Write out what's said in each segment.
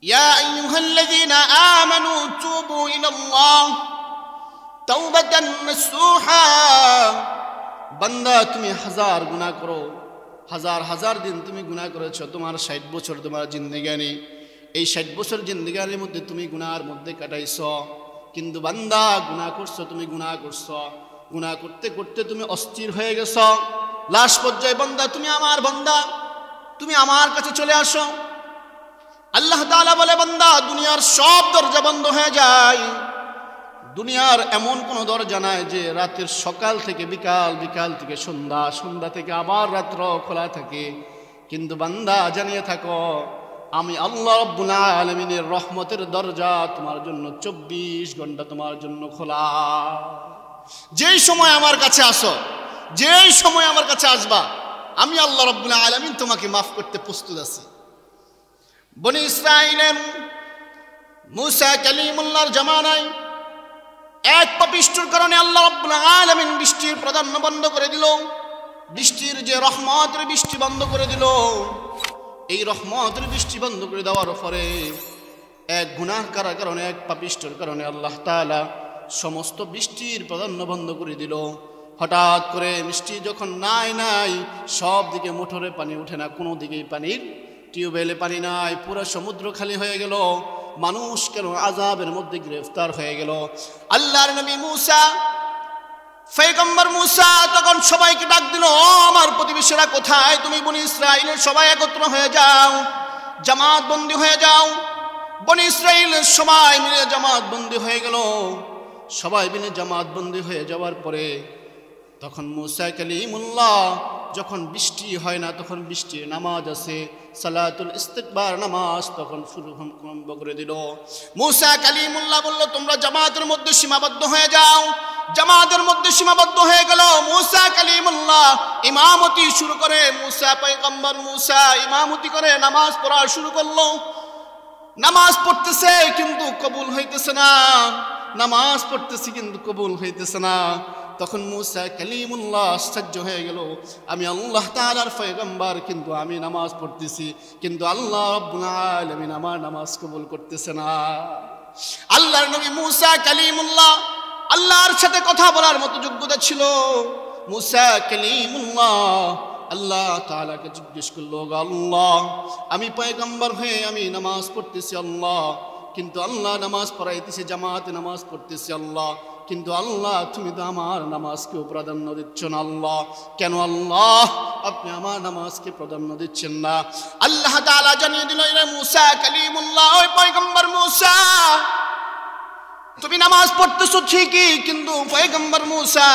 ইয়া আইয়ুহাল্লাযীনা আমানু তুবু ইলাল্লাহ তাওবাতান নাসুহা। বান্দা তুমি হাজার গুনাহ করো, হাজার হাজার দিন তুমি গুনাহ করেছো, তোমার 60 বছর তোমার জিন্দেগানি, এই 60 বছর জিন্দেগানির মধ্যে তুমি গুনাহর মধ্যে কাটাইছো। কিন্তু বান্দা গুনাহ করছো, তুমি গুনাহ করছো, গুনাহ করতে করতে তুমি অস্থির হয়ে গেছো। লাস্ট পর্যায়ে বান্দা তুমি আমার বান্দা, তুমি আমার কাছে চলে আসো। আল্লাহ তাআলা বলে বান্দা দুনিয়ার সব দরজা বন্ধ হয়ে যায়, দুনিয়ার এমন কোন দরজা নাই যে রাতের সকাল থেকে বিকাল, বিকাল থেকে সন্ধ্যা, সন্ধ্যা থেকে আবার রাত্র খোলা থাকে। কিন্তু বান্দা জানিয়ে থাকো আমি আল্লাহ রাব্বুল আলামিনের রহমতের দরজা তোমার জন্য 24 ঘন্টা তোমার জন্য খোলা। যেই সময় আমার কাছে আসো, যেই সময় আমার কাছে আসবা, আমি আল্লাহ রাব্বুল আলামিন তোমাকে মাফ করতে প্রস্তুত আছি। বনি ইসরাঈলের মুসা কালিমুল্লাহর জামানায় এক পাপিষ্ঠর কারণে আল্লাহ রাব্বুল আলামিন বৃষ্টির প্রাধান্য বন্ধ করে দিল। বৃষ্টির যে রহমতের বৃষ্টি বন্ধ করে দিল, এই রহমতের বৃষ্টি বন্ধ করে দেওয়ার পরে এক গুনাহগারের কারণে, এক পাপিষ্ঠর কারণে আল্লাহ তাআলা সমস্ত বৃষ্টির প্রাধান্য বন্ধ করে দিল। হঠাৎ করে বৃষ্টি যখন নাই নাই, সব দিকে মোটরে পানি ওঠে না, কোনো দিকেই পানির টিউবওয়েলে পানি নাই, পুরো সমুদ্র খালি হয়ে গেল। মানুষ কেন আযাবের মধ্যে গ্রেফতার হয়ে গেল। আল্লাহর নবী মুসা, পয়গম্বর মুসা তখন সবাইকে ডাক দিল, ও আমার প্রতিবেশীরা কোথায়? তুমি বনি ইসরাঈলের সবাই একত্র হয়ে যাও, জামাত বন্দী হয়ে যাও। বনি ইসরাঈলের সবাই মিলে জামাত বন্দী হয়ে গেল। সবাই মিলে জামাত বন্দী হয়ে যাওয়ার পরে তখন মুসা কালিমুল্লাহ, যখন বৃষ্টি হয় না তখন বৃষ্টির নামাজ আছে, সালাতুল ইস্তিগফার নামাজ, তখন শুরু করে দিল। মুসা কালিমুল্লাহ বলল তোমরা জামাতের মধ্যে সীমাবদ্ধ হয়ে যাও। জামাতের মধ্যে সীমাবদ্ধ হয়ে গেল। মুসা কালিমুল্লাহ ইমামতি শুরু করে, মুসা পয়গম্বর মুসা ইমামতি করে নামাজ পড়া শুরু করলো। নামাজ পড়তেছে কিন্তু কবুল হইতেছে না, নামাজ পড়তেছে কিন্তু কবুল হইতেছে না। তখন মুসা কালিমুল্লাহ আশ্চর্য হয়ে গেল, আমি আল্লাহ তাআলার পয়গম্বর, কিন্তু আমি নামাজ পড়তেছি, কিন্তু আল্লাহ রাব্বুল আলামিন আমার নামাজ কবুল করতেছে না। আল্লাহর নবী মুসা কালিমুল্লাহ আল্লাহর সাথে কথা বলার মতো যোগ্যতা ছিল। মুসা কালিমুল্লাহ আল্লাহ তাআলাকে জিজ্ঞেস করলো, আল্লাহ আমি পয়গম্বর হয়ে আমি নামাজ পড়তেছি আল্লাহ, কিন্তু আল্লাহ নামাজ পড়াইতেছি, জামাতে নামাজ পড়তেছি আল্লাহ, কিন্তু আল্লাহ তুমি তো আমার নামাজকেও প্রাধান্য দিচ্ছ না আল্লাহ, কেন আল্লাহ আপনি আমার নামাজকে প্রাধান্য দিচ্ছেন না? আল্লাহ তাআলা জানিয়ে দিল, রে মুসা কালিমুল্লাহ, ওই পয়গম্বর মুসা তুমি নামাজ পড়তেছো ঠিকই, কিন্তু পয়গম্বর মুসা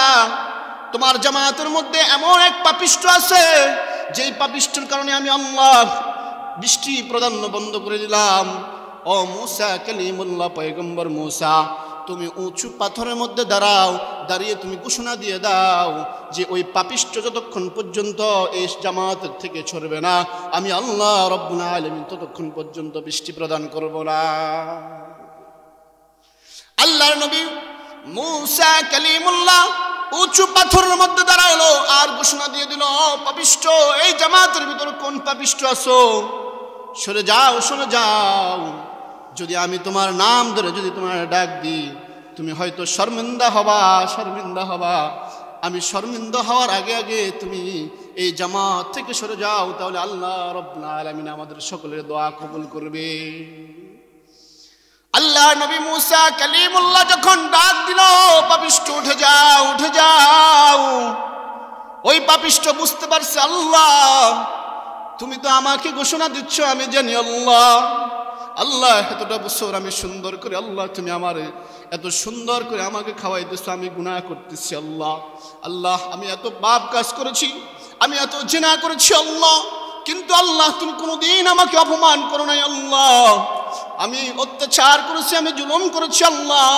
তোমার জামাতের মধ্যে এমন এক পাপিষ্ঠ আছে, যেই পাপিষ্ঠের কারণে আমি আল্লাহ বৃষ্টি প্রাধান্য বন্ধ করে দিলাম। ও মুসা কালিমুল্লাহ পয়গম্বর মুসা, তুমি উঁচু পাথরের মধ্যে দাঁড়াও, দাঁড়িয়ে তুমি ঘোষণা দিয়ে দাও যে ওই পাপিষ্ঠ যতক্ষণ পর্যন্ত এই জামাতের থেকে ছড়বে না, আমি আল্লাহ রাব্বুল আলামিন ততক্ষণ পর্যন্ত বৃষ্টি প্রদান করব না। আল্লাহর নবী মুসা কালিমুল্লাহ উঁচু পাথরের মধ্যে দাঁড়ালো আর ঘোষণা দিয়ে দিল, পাপিষ্ঠ এই জামাতের ভিতরে কোন পাপিষ্ঠ আছো, সরে যাও, সরে যাও। যদি আমি তোমার নাম ধরে যদি তোমার ডাক দিই, তুমি হয়তো শর্মিন্দা হবা, শর্মিন্দা হবা। আমি শর্মিন্দা হওয়ার আগে আগে তুমি এই জামাত থেকে সরে যাও, তাহলে আল্লাহ রাব্বুল আলামিন আমাদের সকলের দোয়া কবুল করবে। আল্লাহ নবী মুসা কালিমুল্লাহ যখন ডাক দিল, পাপিষ্ঠ উঠে যাও, উঠে যাও। ওই পাপিষ্ঠ বুঝতে পারছে, আল্লাহ তুমি তো আমাকে ঘোষণা দিচ্ছ, আমি জানি আল্লাহ, আল্লাহ এতটা বছর আমি সুন্দর করে, আল্লাহ তুমি আমার এত সুন্দর করে আমাকে খাওয়াইতেছো, আমি গুনাহ করতেছি আল্লাহ, আল্লাহ আমি এত পাপ কাজ করেছি, আমি এত জিনা করেছি আল্লাহ, কিন্তু আল্লাহ তুমি কোনোদিন আমাকে অপমান করো নাই আল্লাহ। আমি অত্যাচার করেছি, আমি জুলুম করেছি আল্লাহ,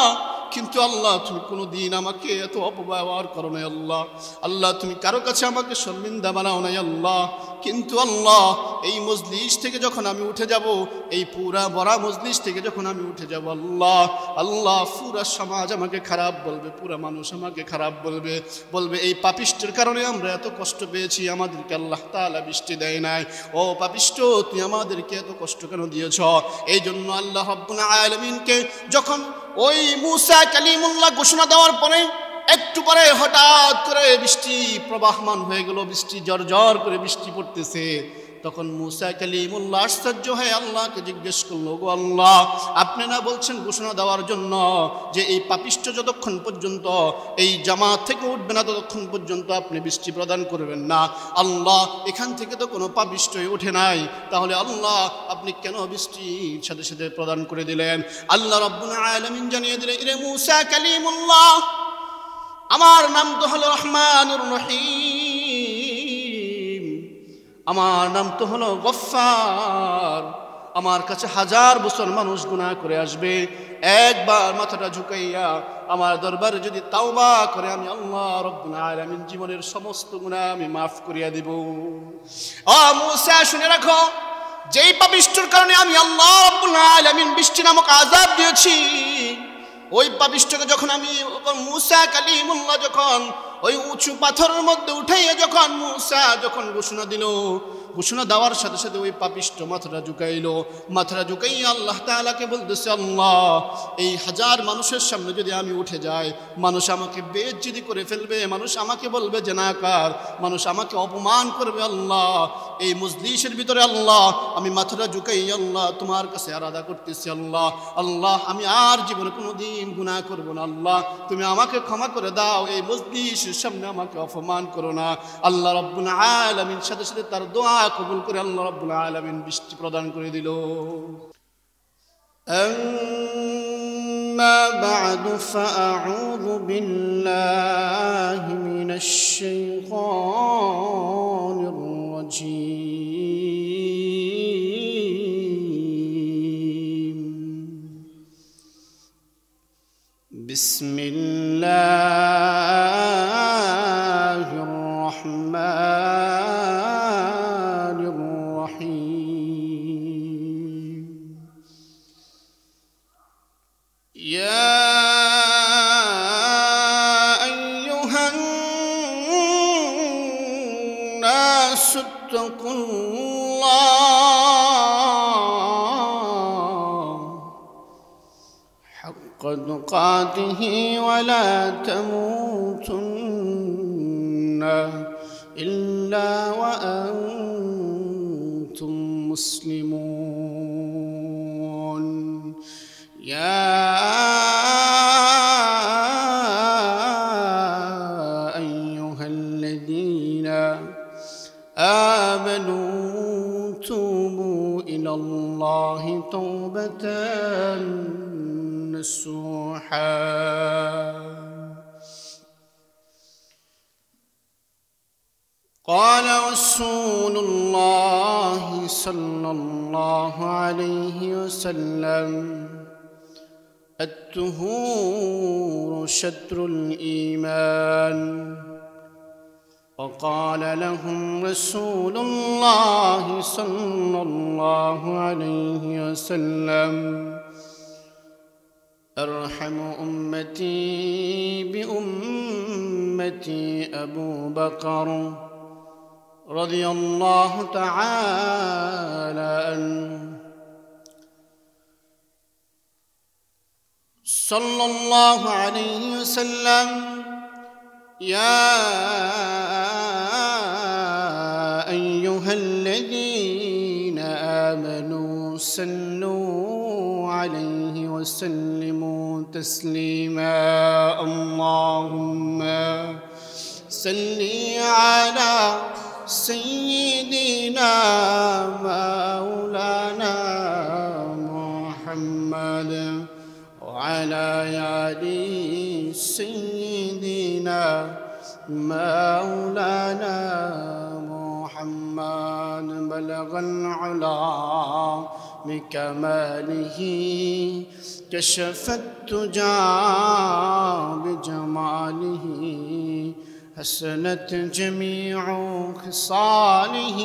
কিন্তু আল্লাহ তুমি কোনোদিন আমাকে এত অপব্যবহার করো নাই আল্লাহ। আল্লাহ তুমি কারো কাছে আমাকে শর্মিন্দা বানাও নাই আল্লাহ, কিন্তু আল্লাহ এই মজলিস থেকে যখন আমি উঠে যাব, এই পুরা বড় মজলিস থেকে যখন আমি উঠে যাব আল্লাহ, আল্লাহ পুরা সমাজ আমাকে খারাপ বলবে, পুরা মানুষ আমাকে খারাপ বলবে, বলবে এই পাপিষ্টের কারণে আমরা এত কষ্ট পেয়েছি, আমাদেরকে আল্লাহ তাআলা বৃষ্টি দেয় নাই। ও পাপিষ্ট, তুই আমাদেরকে এত কষ্ট কেন দিয়েছ? এই জন্য আল্লাহ রাব্বুল আলামিনকে যখন ওই মূসা কালিমুল্লাহ ঘোষণা দেওয়ার পরে একটু পরে হঠাৎ করে বৃষ্টি প্রবাহমান হয়ে গেল, বৃষ্টি ঝরঝর করে বৃষ্টি পড়তেছে। তখন মূসা কালিমুল্লাহ আশ্চর্য হয়ে আল্লাহকে জিজ্ঞেস করলো, গো আল্লাহ, আপনি না বলছেন ঘোষণা দেওয়ার জন্য যে এই পাপিষ্ঠ যতক্ষণ পর্যন্ত এই জামাত থেকে উঠবে না ততক্ষণ পর্যন্ত আপনি বৃষ্টি প্রদান করবেন না। আল্লাহ, এখান থেকে তো কোনো পাপিষ্ঠই ওঠে নাই, তাহলে আল্লাহ আপনি কেন বৃষ্টির সাথে সাথে প্রদান করে দিলেন? আল্লাহ রাব্বুল আলামিন জানিয়ে দিলেন, ইরে মূসা কালিমুল্লাহ, আমার নাম তো হলো রহমানুর রহিম, আমার নাম তো হলো গফফার। আমার কাছে হাজার বছর মানুষ গুনাহ করে আসবে, একবার মাথাটা ঝুঁকাইয়া আমার দরবারে যদি তাওবা করে আমি আল্লাহ রাব্বুল আলামিন জীবনের সমস্ত গুনাহ আমি মাফ করিয়া দিব। ও মূসা, শুনে রাখো, যেই পাপিষ্ঠর কারণে আমি আল্লাহ রাব্বুল আলামিন বৃষ্টি নামক আযাব দিয়েছি, ওই পাপিষ্ঠকে যখন আমি মূসা কালিমুল্লাহ যখন ওই উঁচু পাথরের মধ্যে উঠাইয়া যখন মূসা যখন ঘোষণা দিল, ঘোষণা দেওয়ার সাথে সাথে ওই পাপিষ্ঠ মাথাটা ঝুঁকাইলো, মাথাটা ঝুঁকাইয়া আল্লাহ তাআলাকে বলতেছে, আল্লাহ, এই হাজার মানুষের সামনে যদি আমি উঠে যাই, মানুষ আমাকে বেইজ্জতি করে ফেলবে, মানুষ আমাকে বলবে জেনাকার, মানুষ আমাকে অপমান করবে। আল্লাহ, এই মজলিসের ভিতরে আল্লাহ আমি মাথাটা ঝুঁকাইয়া আল্লাহ তোমার কাছে আরাধনা করতেছি। আল্লাহ, আল্লাহ, আমি আর জীবনে কোনোদিন গুনাহ করব না। আল্লাহ, তুমি আমাকে ক্ষমা করে দাও, এই মজলিসের সামনে আমাকে অপমান করো না। আল্লাহ রাব্বুল আলামিন সাথে সাথে তার দোয়া কবুল করে আল্লাহ রাব্বুল আলামিন বৃষ্টি প্রদান করে দিল। আম্মা বা'দু ফাআউযু বিল্লাহি মিনাশ শাইতানির রাজীম। বিসমিল্লাহির রহমানির রহিম। ইয়া আইয়ুহান নাসু ইত্তাকুল্লাহ হাক্কা তুকাতিহি ওয়া লা তামুতুন্না ইল্লা ওয়া আনতুম মুসলিমুন। ইয়া আইয়ুহাল্লাযীনা আমানু তুবু ইলাল্লাহি তাওবাতান নাসুহা। قال رسول الله صلى الله عليه وسلم الطهور شطر الإيمان. وقال لهم رسول الله صلى الله عليه وسلم أرحم أمتي بأمتي أبو بكر رضي الله تعالى عنه. صلى الله عليه وسلم يا أيها الذين آمنوا صلوا عليه وسلموا تسليما. اللهم صل على سيدنا مولانا محمد وعلى آل سيدنا مولانا محمد. بلغ العلا بكماله كشف التجى بجماله حسنت جميع خصاله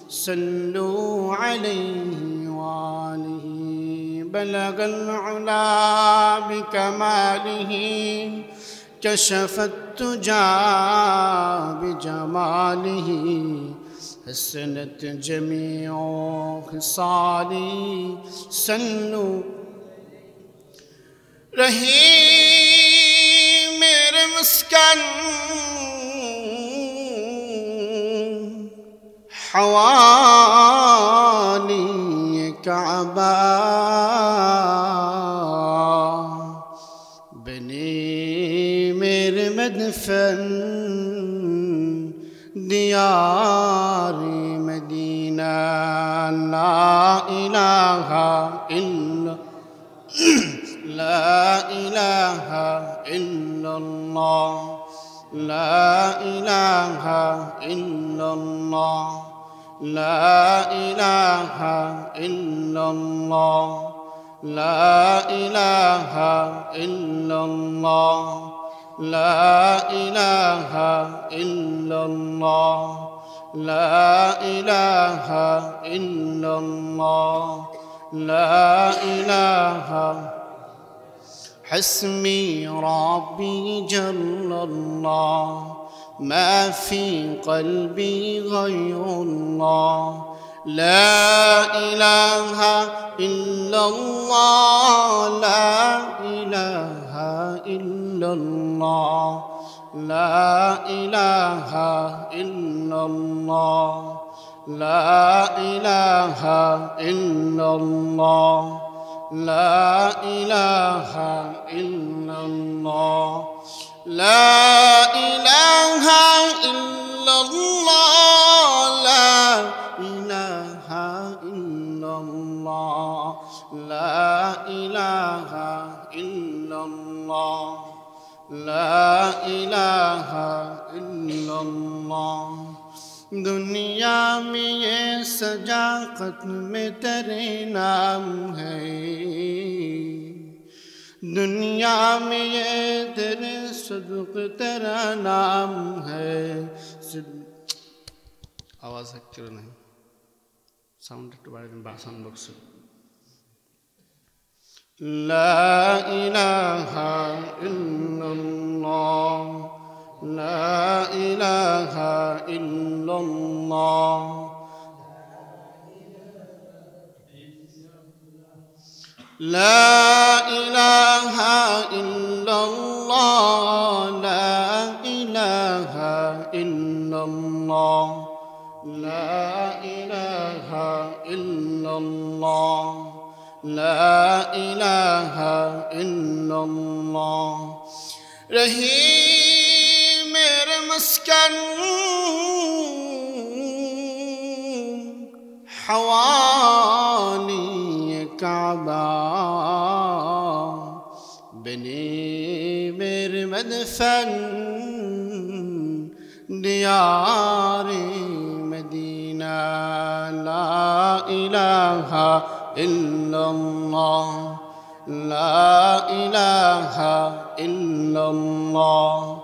صلوا عليه وآله بلغ العلا بكماله كشف التجى بجماله حسنت جميع خصاله صلوا رہی میرے مسکن حوالی کعبہ بنی میرے مدفن دیار مدینہ لا الہ الا لا إله إلا الله لا إله إلا الله لا إله إلا الله لا إله إلا الله لا إله إلا الله لا إله إلا الله لا إله حسبي ربي جل الله ما في قلبي غير الله لا إله إلا الله لا إله إلا الله لا إله إلا الله لا إله إلا الله لا إله إلا الله لا إله إلا الله لا إله إلا الله لا إله إلا الله لا إله إلا الله दुनिया में ये सजाकत में तेरे नाम है दुनिया में ये तेरे सदुक तेरा नाम है आवाज़ है क्यों नहीं साउंड तो बारे में बासान बक्स ला इलाहा इल्लल्लाह لا إله إلا الله لا إله إلا الله لا إله إلا الله لا إله إلا الله لا إله إلا الله رہی مسكن حوالي كعبة بني مير مدفن ديار مدينة لا إله إلا الله لا إله إلا الله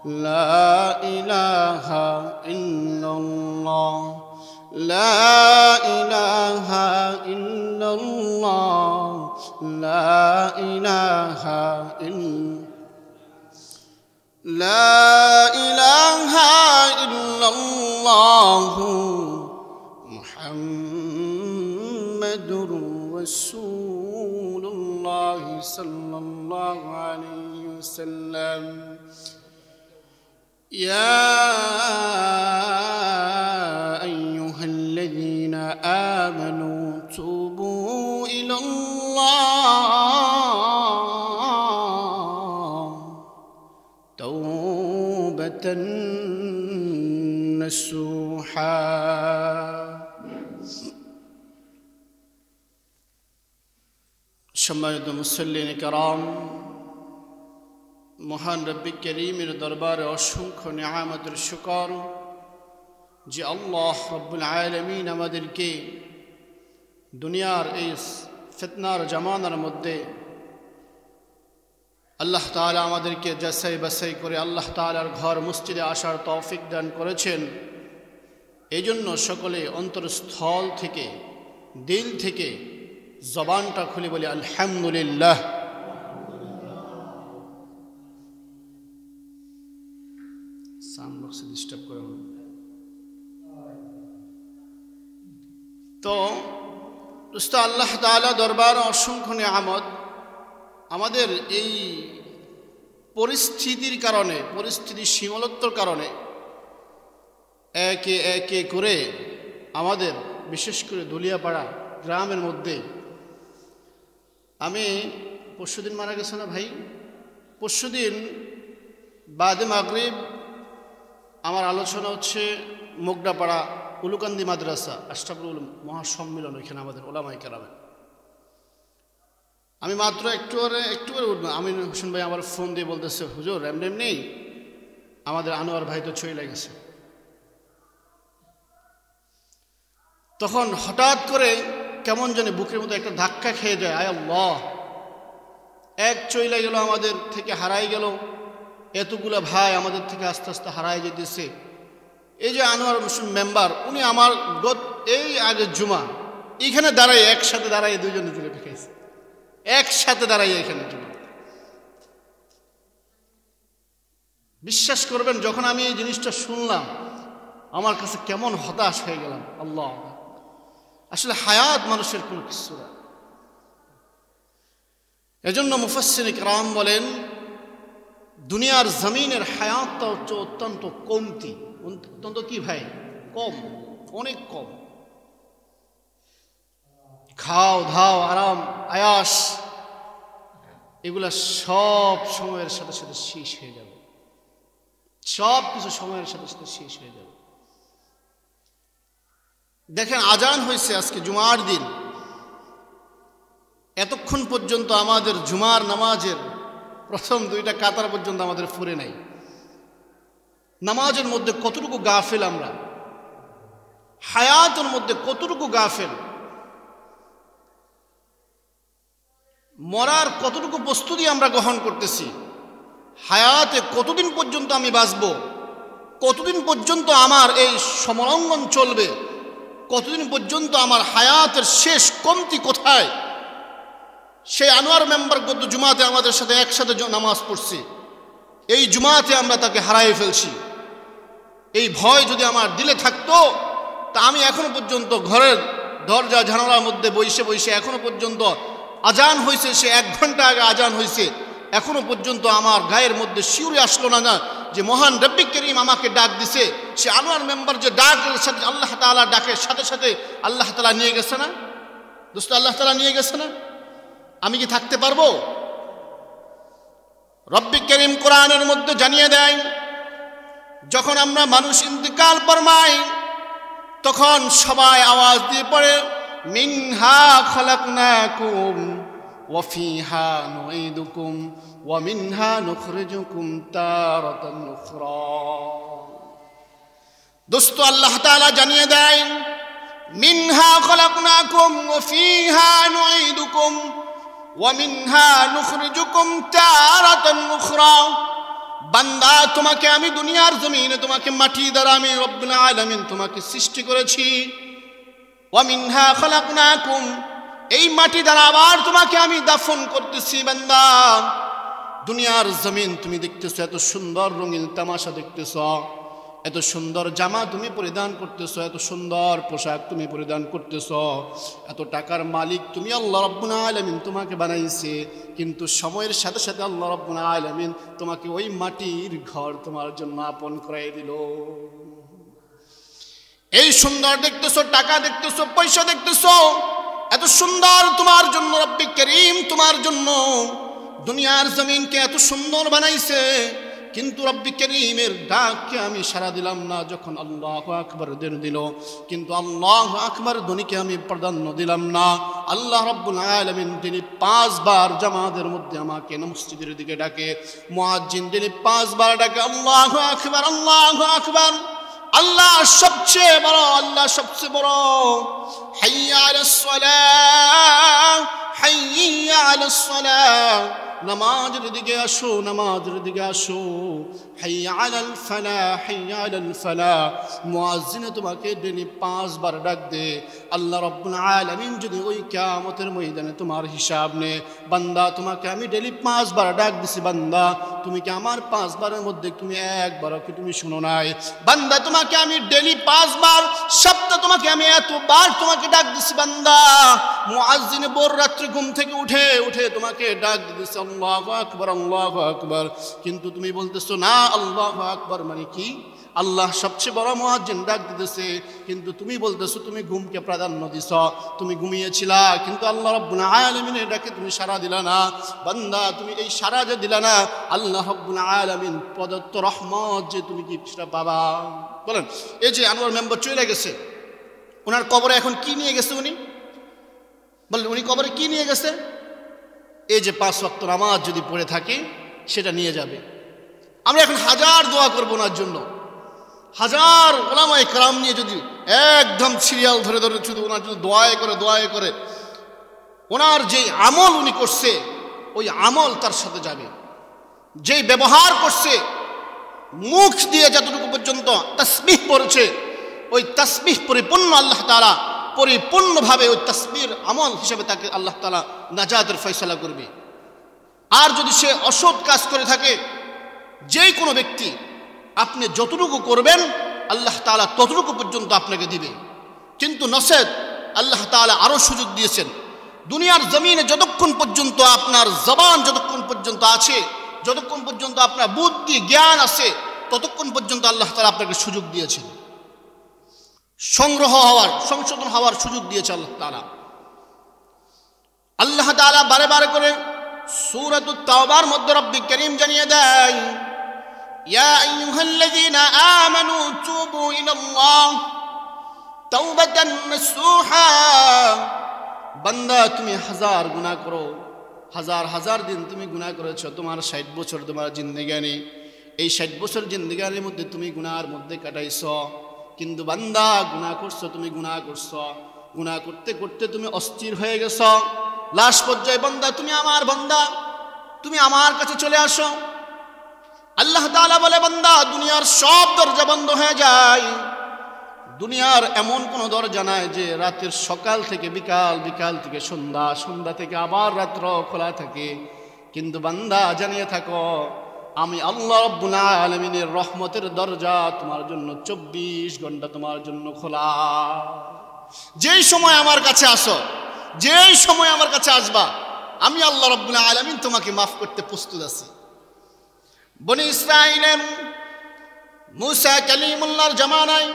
لا إله إلا الله لا إله إلا الله لا إله إلا لا إله إلا الله محمد رسول الله صلى الله عليه وسلم يا أيها الذين آمنوا توبوا إلى الله توبة نصوحا সম্মানিত মুসল্লিন کرام মহান রব্বি করিমের দরবারে অসংখ্য নিয়ামতের শুকর যে আল্লাহ রব্বুল আলামিন আমাদেরকে দুনিয়ার এই ফিতনার জামানার মধ্যে আল্লাহ তাআলা আমাদেরকে যাচাই বাছাই করে আল্লাহ তাআলার ঘর মসজিদে আসার তৌফিক দান করেছেন। এই জন্য সকলে অন্তরস্থল থেকে, দিল থেকে জবানটা খুলে বলি আলহামদুলিল্লাহ। সাউন্ড বক্সে ডিস্টার্ব করে তো দোস্ত, আল্লাহ তাআলা দরবার অসংখ্য নিয়ামত। আমাদের এই পরিস্থিতির কারণে, পরিস্থিতির সীমালত্বর কারণে একে একে করে আমাদের বিশেষ করে দলিয়াপাড়া গ্রামের মধ্যে, আমি পরশুদিন মারা গেছে না ভাই, পরশুদিন বাদে মাগরিব আমার আলোচনা হচ্ছে মোগরাপাড়া উলুকান্দি মাদ্রাসা আশরাফুল উলুম মহাসম্মিলন, ওইখানে আমাদের ওলামায়ে কেরামের। আমি মাত্র একটুবারে উঠবো, আমিন হোসেন ভাই আমার ফোন দিয়ে বলতেছে, হুজুর এমনি নেই, আমাদের আনোয়ার ভাই তো চলে গেছে। তখন হঠাৎ করে কেমন জানি বুকের মধ্যে একটা ধাক্কা খেয়ে যায়, আয় আল্লাহ, এক চলে গেল, আমাদের থেকে হারাই গেল, এতগুলা ভাই আমাদের থেকে আস্তে আস্তে হারাই যেতেছে। এই যে আনোয়ার হোসেন মেম্বার, উনি আমার এই আগের জুমা এইখানে দাঁড়াই, একসাথে দাঁড়াই দুইজনে তুলে রেখেছে, একসাথে দাঁড়াই এখানে জুমা। বিশ্বাস করবেন, যখন আমি এই জিনিসটা শুনলাম আমার কাছে কেমন হতাশ হয়ে গেলাম। আল্লাহ, আসলে হায়াত মানুষের কোনো কিছু না। এজন্য মুফাসসির কিরাম বলেন, দুনিয়ার জমিনের হায়াতটা হচ্ছে অত্যন্ত কমতি, অত্যন্ত কি ভাই, কম, অনেক কম। খাও ধাও আরাম আয়াস এগুলা সব সময়ের সাথে সাথে শেষ হয়ে যাবে, সব কিছু সময়ের সাথে সাথে শেষ হয়ে যাবে। দেখেন, আজান হয়েছে আজকে জুমার দিন, এতক্ষণ পর্যন্ত আমাদের জুমার নামাজের প্রথম দুইটা কাতার পর্যন্ত আমাদের ফুরে নাই। নামাজের মধ্যে কতটুকু গাফেল আমরা, হায়াতের মধ্যে কতটুকু গাফেল, মরার কতটুকু প্রস্তুতি আমরা গ্রহণ করতেছি, হায়াতে কতদিন পর্যন্ত আমি বাঁচব, কতদিন পর্যন্ত আমার এই সমরাঙ্গন চলবে, কতদিন পর্যন্ত আমার হায়াতের শেষ কমতি কোথায়। সেই আনোয়ার মেম্বার গত জুমাতে আমাদের সাথে একসাথে নামাজ পড়ছি, এই জুমাতে আমরা তাকে হারাই ফেলছি। এই ভয় যদি আমার দিলে থাকতো, তা আমি এখনো পর্যন্ত ঘরের দরজা জানালার মধ্যে বসে বসে এখনো পর্যন্ত, আজান হয়েছে সে 1 ঘন্টা আগে আজান হয়েছে, এখনো পর্যন্ত আমার গায়ের মধ্যে শিউরে আসলো না যে মহান রব্বি করিম আমাকে ডাক দিছে। সে আনোয়ার মেম্বার যে ডাকের সাথে আল্লাহ তাআলা ডাকের সাথে সাথে আল্লাহ তাআলা নিয়ে গেছে না দোস্ত, আল্লাহ তাআলা নিয়ে গেছে না। আমি কি থাকতে পারবো? রব্বি করিম কোরআনের মধ্যে জানিয়ে দেয়, যখন আমরা মানুষ ইন্তিকাল ফরমাই তখন সবাই আওয়াজ দিয়ে পড়ে, মিনহা খলাকনাকুম ওয়া ফিহা নুঈদুকুম ওয়া মিনহা নুখরিজুকুম তারাতান উখরা। দোস্ত, আল্লাহ তাআলা জানিয়ে দেয়, মিনহা খলাকনাকুম ওয়া ফিহা নুঈদুকুম ওয়া মিনহা নুখরিজুকুম তারাতান উখরা। বান্দা, তোমাকে আমি দুনিয়ার জমিনে, তোমাকে মাটি দ্বারা আমি রব্বুল আলামিন তোমাকে সৃষ্টি করেছি। ওয়া মিনহা খলাকনাকুম, এই মাটি দ্বারা আবার তোমাকে আমি দাফন করতেছি। বান্দা, দুনিয়ার জমিন তুমি দেখতেছো, এত সুন্দর রঙিন তামাশা দেখতেছো, এত সুন্দর জামা তুমি পরিধান করতেছো, এত সুন্দর পোশাক তুমি পরিধান করতেছো, এত টাকার মালিক তুমি, আল্লাহ রাব্বুল আলামিন তোমাকে বানাইছে। কিন্তু সময়ের সাথে সাথে আল্লাহ রাব্বুল আলামিন তোমাকে ওই মাটির ঘর তোমার জন্য আপন করাই দিল। এই সুন্দর দেখতেছো, টাকা দেখতেছো, পয়সা দেখতেছো, এত সুন্দর তোমার জন্য রব্বি করিম তোমার জন্য দুনিয়ার জমিনকে এত সুন্দর বানাইছে। কিন্তু রব্বি করিমের ডাককে আমি সাড়া দিলাম না যখন আল্লাহু আকবার দিল, কিন্তু আল্লাহু আকবার ধ্বনিকে আমি প্রাধান্য দিলাম না। আল্লাহ রাব্বুল আলামিন তিনি 5 বার জামাতের মধ্যে আমাকে মসজিদের দিকে ডাকে, মুয়াজ্জিন তিনি 5 বার ডাকে, আল্লাহু আকবার, আল্লাহু আকবার। আল্লাহ সবচেয়ে বড়, আল্লাহ সবচেয়ে বড়। হাইয়া আলাস সালাহ, হাইয়া আলাস সালাহ, নামাজের দিকে আসো, নামাজের দিকে আসো। হাইয়া আলাল ফালাহ, হাইয়া আলাল ফালাহ। মুয়াজ্জিন তোমাকে ডেলি 5 বার ডাক দে। আল্লাহ রাব্বুল আলামিন যদি ওই কিয়ামতের ময়দানে তোমার হিসাব নে, বান্দা তোমাকে আমি ডেলি 5 বার ডাক দিছি, বান্দা তুমি কি আমার 5 বারের মধ্যে তুমি একবারও কি তুমি শুনো নাই? বান্দা তোমাকে আমি ডেলি 5 বার, সপ্তাহে তোমাকে আমি এতবার তোমাকে ডাক দিছি, বান্দা মুয়াজ্জিন ভোর রাত্রে ঘুম থেকে উঠে উঠে তোমাকে ডাক দিতেছে আল্লাহু আকবার, আল্লাহু আকবার। কিন্তু তুমি বলতেছো না আল্লাহু আকবার মানে কি? আল্লাহ সবচেয়ে বড় মুয়াজ্জিন ডাক দিতেছে, কিন্তু তুমি বলতেছো তুমি ঘুমকে প্রাধান্য দিছ, তুমি ঘুমিয়েছিলা, কিন্তু আল্লাহ রাব্বুল আলামিনের ডাকে তুমি সাড়া দিলা না। বান্দা তুমি এই সাড়া যে দিলা না, আল্লাহ রাব্বুল আলামিন প্রদত্ত রহমত যে তুমি কি সেটা পাবা? বলেন, এই যে আনোয়ার মেম্বার চলে গেছে, ওনার কবরে এখন কি নিয়ে গেছে উনি? বলেন, উনি কবরে কি নিয়ে গেছে? এই যে 5 ওয়াক্ত নামাজ যদি পড়ে থাকে সেটা নিয়ে যাবে। আমরা এখন হাজার দোয়া করবো ওনার জন্য, হাজার ওলামায়ে কেরাম নিয়ে যদি একদম সিরিয়াল ধরে ধরে শুধু ওনার জন্য দোয়ায় করে ওনার যে আমল উনি করছে ওই আমল তার সাথে যাবে। যেই ব্যবহার করছে, মুখ দিয়ে যতটুকু পর্যন্ত তাসবিহ পড়েছে, ওই তাসবিহ পরিপূর্ণ আল্লাহ তাআলা পরিপূর্ণভাবে ওই তাসবিহর আমল হিসেবে তাকে আল্লাহ তাআলা নাজাতের ফয়সালা করবে। আর যদি সে অসৎ কাজ করে থাকে, যেই কোনো ব্যক্তি, আপনি যতটুকু করবেন আল্লাহ তাআলা ততটুকু পর্যন্ত আপনাকে দিবে। কিন্তু নসেদ আল্লাহ তাআলা আরো সুযোগ দিয়েছেন, দুনিয়ার জমিনে যতক্ষণ পর্যন্ত আপনার জবান যতক্ষণ পর্যন্ত আছে, যতক্ষণ পর্যন্ত আপনার বুদ্ধি জ্ঞান আছে, ততক্ষণ পর্যন্ত আল্লাহ তাআলা আপনাকে সুযোগ দিয়েছেন, সংগ্রহ হওয়ার, সংশোধন হওয়ার সুযোগ দিয়েছে আল্লাহ তাআলা। আল্লাহ তাআলা বারে বারে করে সূরাতুত তাওবার মধ্যে রব্বি করিম জানিয়ে দেয়, ইয়া আইয়ুহাল্লাযীনা আমানু তুবু ইলাল্লাহ তাওবাতান নাসুহা। বান্দা তুমি হাজার গুনাহ করো, হাজার দিন তুমি গুনাহ করেছো, তোমার 60 বছর তোমার জিন্দেগানি, এই 60 বছর জিন্দেগানির মধ্যে তুমি গুনাহের মধ্যে কাটাইছো। কিন্তু বান্দা গুনাহ করছো, তুমি গুনাহ করছো, গুনাহ করতে করতে তুমি অস্থির হয়ে গেছো। লাস্ট পর্যায়ে বান্দা তুমি আমার বান্দা, তুমি আমার কাছে চলে আসো। আল্লাহ তাআলা বলে, বান্দা দুনিয়ার সব দরজা বন্ধ হয়ে যায়, দুনিয়ার এমন কোন দরজা নাই যে রাতের সকাল থেকে বিকাল, বিকাল থেকে সন্ধ্যা, সন্ধ্যা থেকে আবার রাত্র খোলা থাকে। কিন্তু বান্দা জানিয়ে থাকো, আমি আল্লাহ রাব্বুল আলামিনের রহমতের দরজা তোমার জন্য 24 ঘন্টা তোমার জন্য খোলা। যেই সময় আমার কাছে আসো, যেই সময় আমার কাছে আসবা, আমি আল্লাহ রাব্বুল আলামিন তোমাকে মাফ করতে প্রস্তুত আছি। বনি ইসরাঈলের মুসা কালিমুল্লাহর জামানায়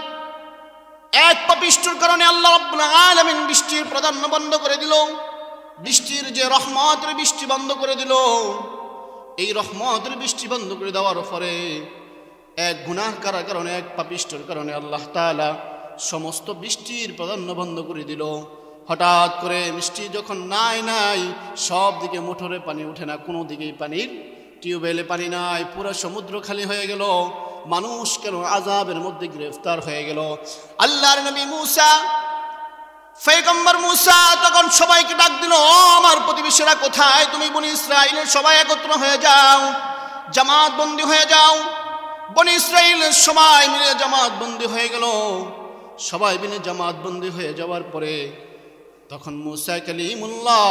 এক পাপিষ্ঠর কারণে আল্লাহ রাব্বুল আলামিন বৃষ্টির প্রাধান্য বন্ধ করে দিল, বৃষ্টির যে রহমতের বৃষ্টি বন্ধ করে দিল। এই রহমতের বৃষ্টি বন্ধ করে দেওয়ার পরে এক গুনাহগারের কারণে, এক পাপিষ্ঠর কারণে আল্লাহ তাআলা সমস্ত বৃষ্টির প্রাধান্য বন্ধ করে দিল। হঠাৎ করে বৃষ্টি যখন নাই, সব দিকে মোটরে পানি ওঠে না, কোনো দিকেই পানির টিউবওয়েলে পানি নাই, পুরো সমুদ্র খালি হয়ে গেল। মানুষ কেন আযাবের মধ্যে গ্রেফতার হয়ে গেল। আল্লাহর নবী মুসা, পয়গম্বর মুসা তখন সবাইকে ডাক দিল, আমার প্রতিবেশীরা কোথায়? তুমি বনি ইসরাঈলের সবাই একত্র হয়ে যাও, জামাত বন্দী হয়ে যাও। বনি ইসরাঈলের সবাই মিলে জামাত বন্দী হয়ে গেল। সবাই মিলে জামাত বন্দী হয়ে যাওয়ার পরে তখন মুসা কালিমুল্লাহ,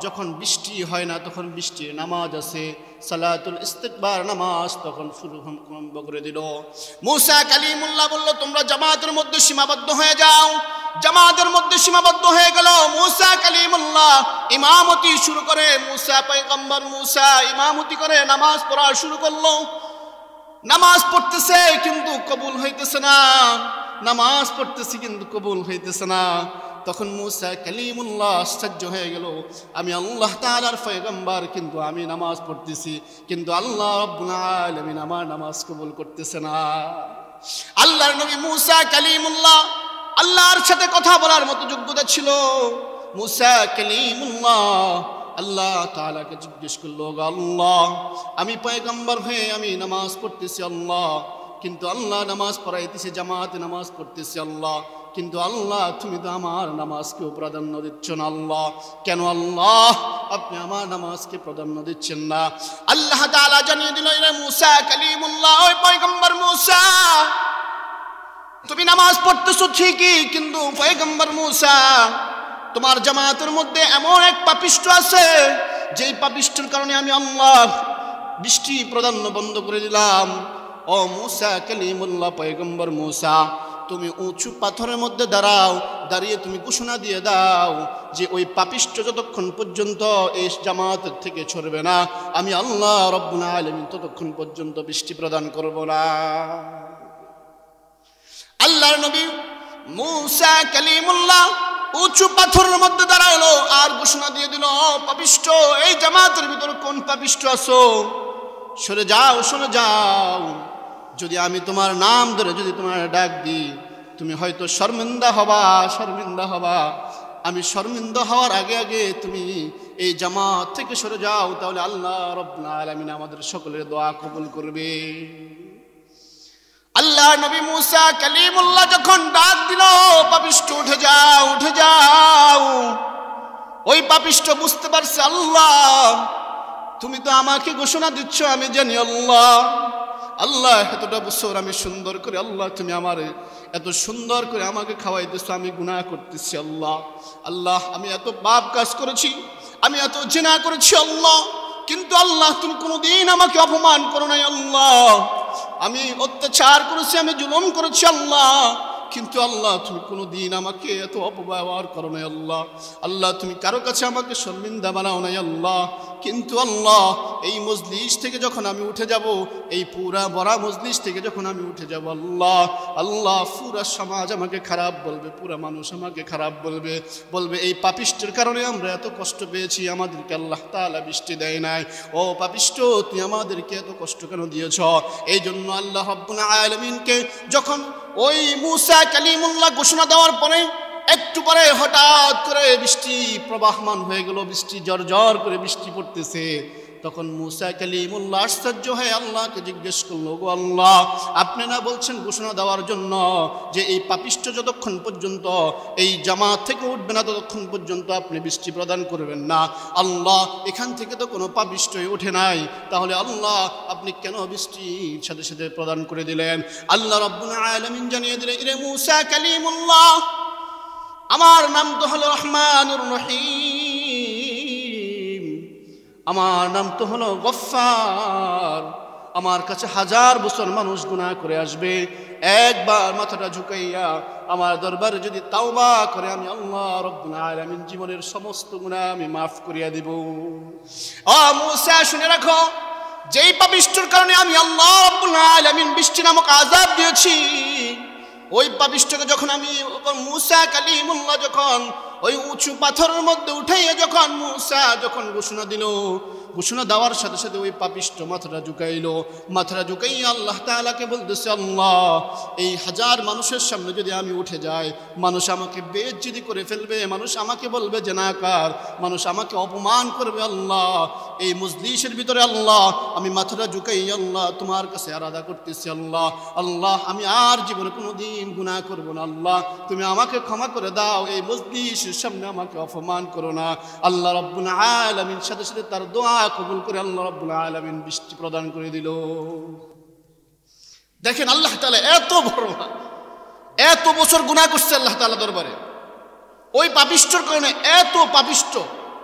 যখন বৃষ্টি হয় না তখন বৃষ্টির নামাজ আছে, সালাতুল ইস্তিগফার নামাজ তখন শুরু করে দিল। মুসা কালিমুল্লাহ বলল, তোমরা জামাতের মধ্যে সীমাবদ্ধ হয়ে যাও। জামাতের মধ্যে সীমাবদ্ধ হয়ে গেল। মুসা কালিমুল্লাহ ইমামতি শুরু করে, মুসা পয়গম্বর মুসা ইমামতি করে নামাজ পড়া শুরু করলো। নামাজ পড়তেছে কিন্তু কবুল হইতেছে না, নামাজ পড়তেছে কিন্তু কবুল হইতেছে না। তখন মুসা কালিমুল্লাহ আশ্চর্য হয়ে গেল, আমি আল্লাহ তাআলার পয়গম্বর, কিন্তু আমি নামাজ পড়তেছি, কিন্তু আল্লাহ রাব্বুল আলামিন আমার নামাজ কবুল করতেছে না। আল্লাহর নবী মুসা কালিমুল্লাহ আল্লাহর সাথে কথা বলার মতো যোগ্যতা ছিল। মুসা কালিমুল্লাহ আল্লাহ তাআলাকে জিজ্ঞেস করলো, আল্লাহ আমি পয়গম্বর হয়ে আমি নামাজ পড়তেছি আল্লাহ, কিন্তু আল্লাহ নামাজ পড়াইতেছে, জামাতে নামাজ পড়তেছি আল্লাহ, কিন্তু আল্লাহ তুমি তো আমার নামাজকেও প্রাধান্য দিচ্ছ না। আল্লাহ কেন আল্লাহ আপনি আমার নামাজকে প্রাধান্য দিচ্ছেন না? আল্লাহ তাআলা জানিয়ে দিল, ইরে মুসা কালিমুল্লাহ, ওই পয়গম্বর মুসা, তুমি নামাজ পড়তেছো ঠিকই, কিন্তু পয়গম্বর মুসা তোমার জামাতের মধ্যে এমন এক পাপিষ্ঠ আছে, যেই পাপিষ্ঠের কারণে আমি আল্লাহ বৃষ্টি প্রাধান্য বন্ধ করে দিলাম। ও মুসা কালিমুল্লাহ, পয়গম্বর মুসা, তুমি উঁচু পাথরের মধ্যে দাঁড়াও, দাঁড়িয়ে তুমি ঘোষণা দিয়ে দাও যে ওই পাপিষ্ঠ যতক্ষণ পর্যন্ত এই জামাত থেকে ছড়বে না, আমি আল্লাহ রব্বুল আলামিন ততক্ষণ পর্যন্ত বৃষ্টি প্রদান করব না। আল্লাহর নবী মুসা কালিমুল্লাহ উঁচু পাথরের মধ্যে দাঁড়ালো আর ঘোষণা দিয়ে দিল, পাপিষ্ঠ, এই জামাতের ভিতরে কোন পাপিষ্ঠ আছো, সরে যাও, সরে যাও। যদি আমি তোমার নাম ধরে যদি তোমার ডাক দিই, তুমি হয়তো শর্মিন্দা হবা, শর্মিন্দা হবা। আমি শর্মিন্দা হওয়ার আগে আগে তুমি এই জামাত থেকে সরে যাও, তাহলে আল্লাহ রাব্বুল আলামিন আমাদের সকলের দোয়া কবুল করবে। আল্লাহ নবী মুসা কালিমুল্লাহ যখন ডাক দিল, পাপিষ্ঠ উঠে যাও, উঠে যাও, ওই পাপিষ্ঠ বুঝতে পারছে আল্লাহ তুমি তো আমাকে ঘোষণা দিচ্ছ, আমি জানি আল্লাহ, আল্লাহ এতটা বছর আমি সুন্দর করে, আল্লাহ তুমি আমারে এত সুন্দর করে আমাকে খাওয়াইতেছো, আমি গুনাহ করতেছি আল্লাহ, আল্লাহ আমি এত পাপ কাজ করেছি, আমি এত জিনা করেছি আল্লাহ, কিন্তু আল্লাহ তুমি কোনোদিন আমাকে অপমান করো নাই আল্লাহ, আমি অত্যাচার করেছি, আমি জুলুম করেছি আল্লাহ, কিন্তু আল্লাহ তুমি কোনোদিন আমাকে এত অপব্যবহার করো নাই আল্লাহ, আল্লাহ তুমি কারো কাছে আমাকে শর্মিন্দা বানাও নাই আল্লাহ। কিন্তু আল্লাহ এই মজলিস থেকে যখন আমি উঠে যাব, এই পুরা বড় মজলিস থেকে যখন আমি উঠে যাব আল্লাহ, আল্লাহ পুরা সমাজ আমাকে খারাপ বলবে, পুরা মানুষ আমাকে খারাপ বলবে, বলবে এই পাপিষ্টের কারণে আমরা এত কষ্ট পেয়েছি, আমাদেরকে আল্লাহ তাআলা বৃষ্টি দেয় নাই। ও পাপিষ্ঠ, তুমি আমাদেরকে এত কষ্ট কেন দিয়েছ? এই জন্য আল্লাহ রাব্বুল আলামিনকে যখন ওই মুসা কালিমুল্লাহ ঘোষণা দেওয়ার পরে একটু পরে হঠাৎ করে বৃষ্টি প্রবাহমান হয়ে গেল, বৃষ্টি ঝরঝর করে বৃষ্টি পড়তেছে। তখন মুসা কালিমুল্লাহ আশ্চর্য হয়ে আল্লাহকে জিজ্ঞেস করলো, গো আল্লাহ, আপনি না বলছেন ঘোষণা দেওয়ার জন্য যে এই পাপিষ্ঠ যতক্ষণ পর্যন্ত এই জামাত থেকে উঠবে না ততক্ষণ পর্যন্ত আপনি বৃষ্টি প্রদান করবেন না। আল্লাহ এখান থেকে তো কোনো পাপিষ্ঠই ওঠে নাই, তাহলে আল্লাহ আপনি কেন বৃষ্টির সাথে সাথে প্রদান করে দিলেন? আল্লাহ রাব্বুল আলামিন জানিয়ে দিলেন, ইরে মুসা কালিমুল্লাহ, আমার নাম তো হলো রহমানুর রহিম, আমার নাম তো হলো গফফার। আমার কাছে হাজার বছর মানুষ গুনাহ করে আসবে, একবার মাথাটা ঝুঁকাইয়া আমার দরবারে যদি তাওবা করে, আমি আল্লাহ রাব্বুল আলামিন জীবনের সমস্ত গুনাহ আমি মাফ করিয়া দিব। ও মুসা শুনে রাখো, যেই পাপিষ্ঠর কারণে আমি আল্লাহ রাব্বুল আলামিন বৃষ্টি নামক আযাব দিয়েছি, ওই পাপিষ্ঠকে যখন আমি মুসা কালিমুল্লাহ যখন ওই উঁচু পাথরের মধ্যে উঠাইয়া যখন মুসা যখন ঘোষণা দিল, ঘোষণা দেওয়ার সাথে সাথে ওই পাপিষ্ঠ মাথাটা ঝুঁকাইলো, মাথাটা ঝুঁকাইয়া আল্লাহ তাআলাকে বলতেছে, আল্লাহ এই হাজার মানুষের সামনে যদি আমি উঠে যাই, মানুষ আমাকে বেইজ্জতি করে ফেলবে, মানুষ আমাকে বলবে জেনাকার, মানুষ আমাকে অপমান করবে। আল্লাহ এই মজলিসের ভিতরে আল্লাহ আমি মাথাটা ঝুঁকাইয়া আল্লাহ তোমার কাছে আরাধনা করতেছি আল্লাহ, আল্লাহ আমি আর জীবনে কোনোদিন গুনাহ করব না, আল্লাহ তুমি আমাকে ক্ষমা করে দাও, এই মজলিসের সামনে আমাকে অপমান করো না। আল্লাহ রাব্বুল আলামিন সাথে সাথে তার দোয়া কবুল করে আল্লাহ রাব্বুল আলামিন বৃষ্টি প্রদান করে দিল। দেখেন আল্লাহ তাআলা এত বড়, এত বছর গুনাহ করছে আল্লাহ তাআলা দরবারে, ওই পাপিষ্ঠর কারণে এত পাপিষ্ঠ।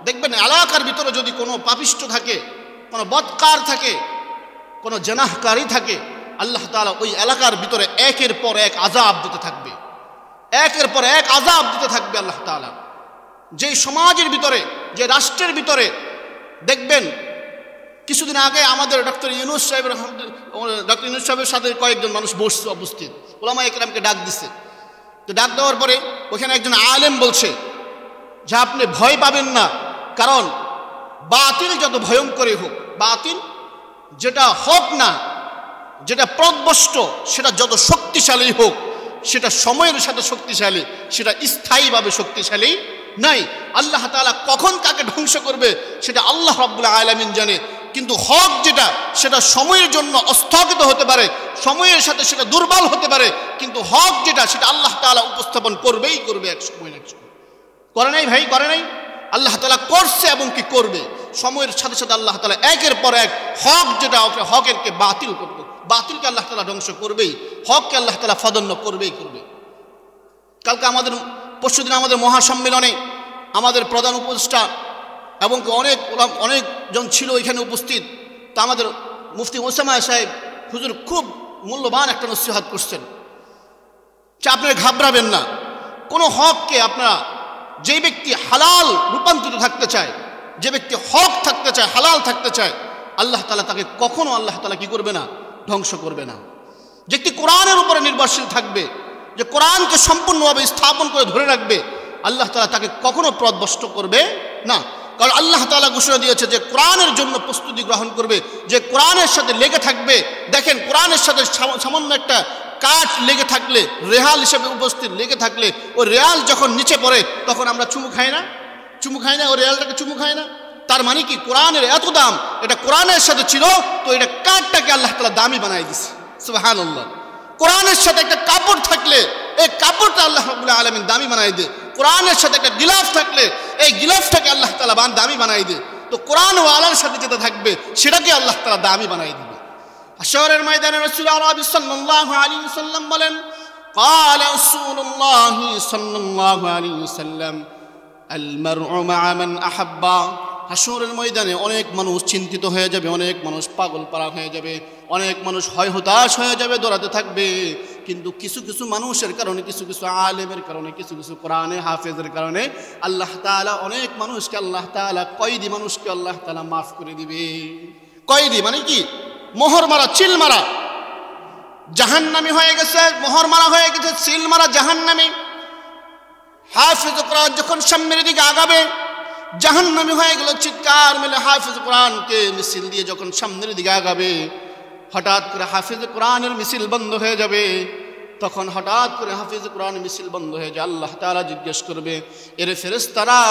দেখবেন এলাকার ভিতরে যদি কোনো পাপিষ্ঠ থাকে, কোনো বদকার থাকে, কোনো জেনাহকারী থাকে, আল্লাহ তাআলা ওই এলাকার ভিতরে একের পর এক আযাব দিতে থাকবে, একের পর এক আযাব দিতে থাকবে আল্লাহ তাআলা। যে সমাজের ভিতরে, যে রাষ্ট্রের ভিতরে দেখবেন, কিছুদিন আগে আমাদের ডক্টর ইউনূস সাহেবের সাথে কয়েকজন মানুষ বসছে, উপস্থিত উলামায়ে কেরামকে ডাক দিচ্ছে। তো ডাক দেওয়ার পরে ওখানে একজন আলেম বলছে যে আপনি ভয় পাবেন না, কারণ বাতিল যত ভয়ঙ্করই হোক, বাতিল যেটা হোক না, যেটা প্রদবষ্ট, সেটা যত শক্তিশালী হোক, সেটা সময়ের সাথে শক্তিশালী, সেটা স্থায়ীভাবে শক্তিশালী নাই। আল্লাহ তাআলা কখন কাকে ধ্বংস করবে সেটা আল্লাহ রাব্বুল আলামিন জানে, কিন্তু হক যেটা সেটা সময়ের জন্য স্থগিত হতে পারে, সময়ের সাথে সেটা দুর্বল হতে পারে, কিন্তু হক যেটা সেটা আল্লাহ তাআলা উপস্থাপন করবেই করবে এক সময় না এক সময়। করে নাই ভাই, করে নাই? আল্লাহ তাআলা করছে এবং কি করবে। সময়ের সাথে সাথে আল্লাহ তাআলা একের পর এক হক যেটা হকেরকে বাতিল করবে, বাতিলকে আল্লাহ তাআলা ধ্বংস করবেই, হককে আল্লাহ তাআলা ফাদন্ন করবেই করবে। কালকে আমাদের পরশুদিন আমাদের মহাসম্মেলনে আমাদের প্রধান উপদেষ্টা এবং অনেকজন ছিল এখানে উপস্থিত। তা আমাদের মুফতি ওসামা সাহেব হুজুর খুব মূল্যবান একটা নসিহত করছেন যে আপনারা ঘাবড়াবেন না, কোনো হককে আপনারা, যে ব্যক্তি হালাল রূপান্তরিত থাকতে চায়, যে ব্যক্তি হক থাকতে চায়, হালাল থাকতে চায়, আল্লাহ তাআলা তাকে কখনো আল্লাহ তাআলা কি করবে না, ধ্বংস করবে না। যে ব্যক্তি কোরআনের উপরে নির্ভরশীল থাকবে, যে কোরআনকে সম্পূর্ণভাবে স্থাপন করে ধরে রাখবে, আল্লাহ তাআলা তাকে কখনো পথভ্রষ্ট করবে না। কারণ আল্লাহ তাআলা ঘোষণা দিয়েছে যে কোরআনের জন্য প্রস্তুতি গ্রহণ করবে, যে কোরআনের সাথে লেগে থাকবে। দেখেন, কোরআনের সাথে সামান্য একটা কাঠ লেগে থাকলে, রেহাল হিসেবে উপস্থিত লেগে থাকলে, ওই রেয়াল যখন নিচে পড়ে তখন আমরা চুমু খাই না, চুমু খাই না, ওই রেয়ালটাকে চুমু খাই না। তার মানে কি, কোরআনের এত দাম, এটা কোরআনের সাথে ছিল, তো এটা কাঠটাকে আল্লাহ তাআলা দামি বানাই দিছে। সুবহানাল্লাহ। কোরআনের সাথে একটা কাপড় থাকলে এই কাপড়টা আল্লাহ রাব্বুল আলামিন দামি বানাই দেয়। কোরআনের সাথে একটা গিলাফ থাকলে এই গিলাফটাকে আল্লাহ তাআলা দামি বানাই দেয়। তো কোরআন ওয়ালার সাথে যেটা থাকবে সেটাকে আল্লাহ তাআলা দামি বানাই দিবে। হাশরের ময়দানে রাসূল আরবি সাল্লাল্লাহু আলাইহি ওয়াসাল্লাম বলেন, ক্বালা রাসূলুল্লাহ সাল্লাল্লাহু আলাইহি ওয়াসাল্লাম, আল মার'উ মা'a মান আহাব্বা। হাশরের ময়দানে অনেক মানুষ চিন্তিত হয়ে যাবে, অনেক মানুষ পাগল পারা হয়ে যাবে, অনেক মানুষ হয় হতাশ হয়ে যাবে, দৌড়াতে থাকবে। কিন্তু কিছু কিছু মানুষের কারণে, কিছু কিছু আলেমের কারণে, কিছু কিছু কোরআনে হাফেজের কারণে আল্লাহ তাআলা অনেক মানুষকে, আল্লাহ তাআলা কয়েদি মানুষকে আল্লাহ তাআলা মাফ করে দিবে। কয়েদি মানে কি, মোহর মারা, চিল মারা, জাহান্নামী হয়ে গেছে, মোহর মারা হয়ে গেছে, চিল মারা জাহান্নামী। হাফেজ কোরআন যখন সামনের দিকে আগাবে, জাহান্নামী হয়ে গেল, চিৎকার মেলে হাফেজ কোরআনকে মিছিল দিয়ে যখন সামনের দিকে আগাবে, হঠাৎ করে হাফেজ কোরআনের মিছিল বন্ধ হয়ে যাবে। তখন হঠাৎ করে হাফেজ কোরআন মিছিল বন্ধ হয়ে যায়। আল্লাহ তাআলা জিজ্ঞেস করবে, এরে ফেরেশতারা,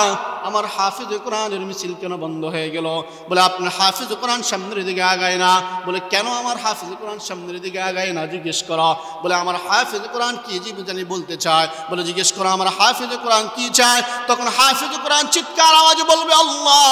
আমার হাফেজ কোরআনের মিছিল কেন বন্ধ হয়ে গেল? বলে, আপনার হাফেজ কোরআন সামনের দিকে আগায় না। বলে, কেন আমার হাফেজ কোরআন সামনের দিকে আগায় না? জিজ্ঞেস করা। বলে, আমার হাফেজ কোরআন কি জানি বলতে চায়। বলে, জিজ্ঞেস করা আমার হাফেজ কোরআন কি চায়। তখন হাফেজ কোরআন চিৎকার আওয়াজে বলবে, আল্লাহ,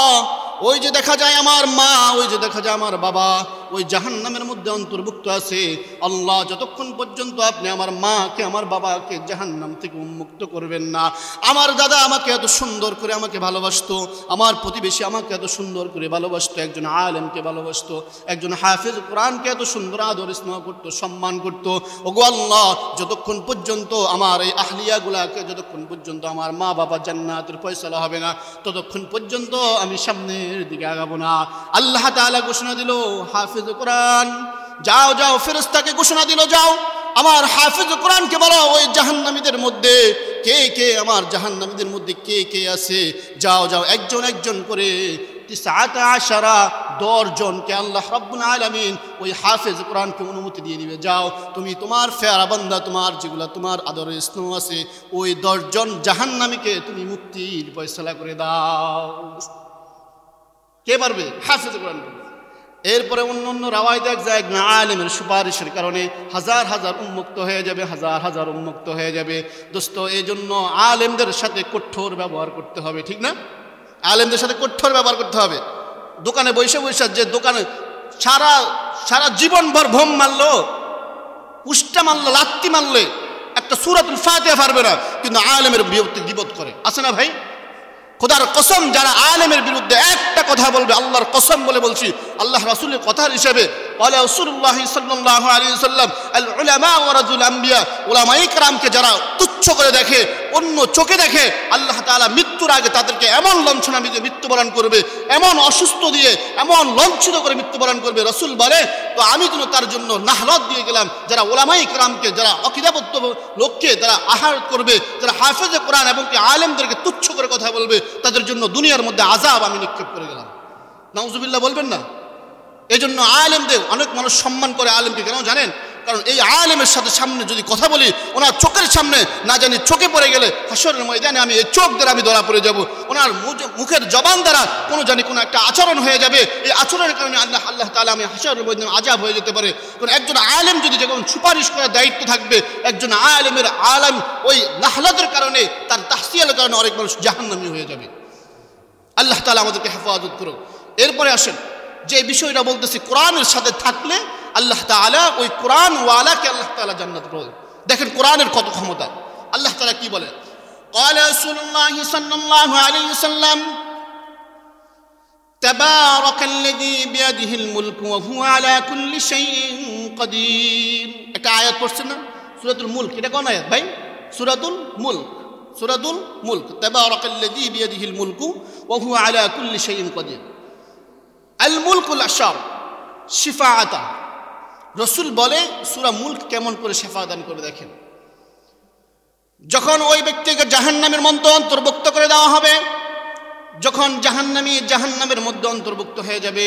ওই যে দেখা যায় আমার মা, ওই যে দেখা যায় আমার বাবা, ওই জাহান্নামের মধ্যে অন্তর্ভুক্ত আছে। আল্লাহ, যতক্ষণ পর্যন্ত আপনি আমার মাকে, আমার বাবাকে জাহান্নাম থেকে উন্মুক্ত করবেন না। আমার দাদা আমাকে এত সুন্দর করে আমাকে ভালোবাসতো, আমার প্রতিবেশী আমাকে এত সুন্দর করে ভালোবাসতো, একজন আলেমকে ভালোবাসতো, একজন হাফেজ কোরআনকে এত সুন্দর আদর স্নেহ করতো, সম্মান করতো। ওগো আল্লাহ, যতক্ষণ পর্যন্ত আমার এই আহলিয়াগুলাকে, যতক্ষণ পর্যন্ত আমার মা বাবা জান্নাতের ফয়সালা হবে না, ততক্ষণ পর্যন্ত আমি সামনের দিকে আগাবো না। আল্লাহ তাআলা ঘোষণা দিল, হাফেজ কোরআন যাও যাও, ফেরেশতাকে ঘোষণা দিল, যাও আমার হাফেজ কোরআনকে বলো, ওই জাহান্নামীদের মধ্যে কে কে, আমার জাহান্নামীদের মধ্যে কে কে আছে, যাও যাও, একজন একজন করে 10 জনকে আল্লাহ রাব্বুল আলামিন ওই হাফেজ কোরআনকে অনুমতি দিয়ে দিবে, যাও তুমি তোমার ফেয়ারা বান্দা, তোমার যেগুলা তোমার আদরের স্নেহ আছে, ওই 10 জন জাহান্নামীকে তুমি মুক্তির ফয়সালা করে দাও। কে পারবে? হাফেজ কোরআন। এরপরে অন্য রাওয়ায়াতে এক যায়, একজন আলেমের সুপারিশের কারণে হাজার হাজার উন্মুক্ত হয়ে যাবে, হাজার হাজার উন্মুক্ত হয়ে যাবে। দোস্ত, এই জন্য আলেমদের সাথে কঠোর ব্যবহার করতে হবে, ঠিক না? আলেমদের সাথে কঠোর ব্যবহার করতে হবে। দোকানে বসে বসে, যে দোকানে সারা জীবনভর ভোম মারলো, উষ্টা মারলো, লাত্তি মারলে একটা সূরাতুল ফাতিহা পারবে না, কিন্তু আলেমের বিরুদ্ধে গীবত করে, আছে না ভাই? খোদার কসম, যারা আলেমের বিরুদ্ধে একটা কথা বলবে, আল্লাহর কসম বলে বলছি, আল্লাহ রাসূলের কথার হিসেবে, ক্বালা রাসূলুল্লাহ সাল্লাল্লাহু আলাইহি ওয়াসাল্লাম, আল উলামা ওয়ারাসুল আম্বিয়া, উলামায়ে কেরামকে যারা তুচ্ছ করে দেখে, অন্য চোখে দেখে, আল্লাহ তাআলা মৃত্যুর আগে তাদেরকে এমন লাঞ্ছনা দিয়ে মৃত্যুবরণ করবে, এমন অসুস্থ দিয়ে, এমন লাঞ্ছিত করে মৃত্যুবরণ করবে। রাসূল বলে, তো আমি তো তার জন্য নাহলত দিয়ে গেলাম, যারা উলামায়ে কেরামকে, যারা আকীদাবদ্ধ লোককে যারা আহার করবে, যারা হাফেজে কোরআন এবং আলেমদেরকে তুচ্ছ করে কথা বলবে, তাদের জন্য দুনিয়ার মধ্যে আযাব আমি নিক্ষেপ করে গেলাম। নাউজুবিল্লাহ বলবেন না? এই জন্য আলেমদের অনেক মানুষ সম্মান করে আলেমকে, কেন জানেন? কারণ এই আলেমের সাথে সামনে যদি কথা বলি, ওনার চোখের সামনে না জানি চোখে পড়ে গেলে হাসরের ময়দানে আমি এই চোখ দ্বারা আমি ধরা পড়ে যাব। ওনার মুখের জবান দ্বারা কোনো জানি কোনো একটা আচরণ হয়ে যাবে, এই আচরণের কারণে আল্লাহ তাআলা আমি হাসরের ময়দানে আযাব হয়ে যেতে পারে। কারণ একজন আলেম যদি যখন সুপারিশ করার দায়িত্ব থাকবে, একজন আলেমের আলেম ওই লাহলাতের কারণে, তার তাহসিয়ালের কারণে অনেক মানুষ জাহান্নামী হয়ে যাবে। আল্লাহ তাআলা আমাদেরকে হেফাজত করুন। এরপরে আসেন যে বিষয়টা বলতেছি, কোরআনের সাথে থাকলে আল্লাহ তাআলা ওই কোরআন ওয়ালাকে আল্লাহ তাআলা জান্নাত দেন। দেখেন কোরআনের কত ক্ষমতা। আল্লাহ তাআলা কি বলেন, قال رسول الله صلى الله عليه وسلم تبارك الذي بيده الملك وهو على كل شيء قدير। একটা আয়াত পড়ছেন না সূরাতুল মুলক, এটা কোন আয়াত ভাই? সূরাতুল মুলক, সূরাতুল মুলক। تبارك الذي بيده الملك وهو على كل شيء قدير। আল মুলকুল আশার শিফাআতা, রাসূল বলে সূরা মুলক কেমন করে শিফা দান করে। দেখেন যখন ওই ব্যক্তিকে জাহান্নামের মধ্যে অন্তর্ভুক্ত করে দেওয়া হবে, যখন জাহান্নামী জাহান্নামের মধ্যে অন্তর্ভুক্ত হয়ে যাবে,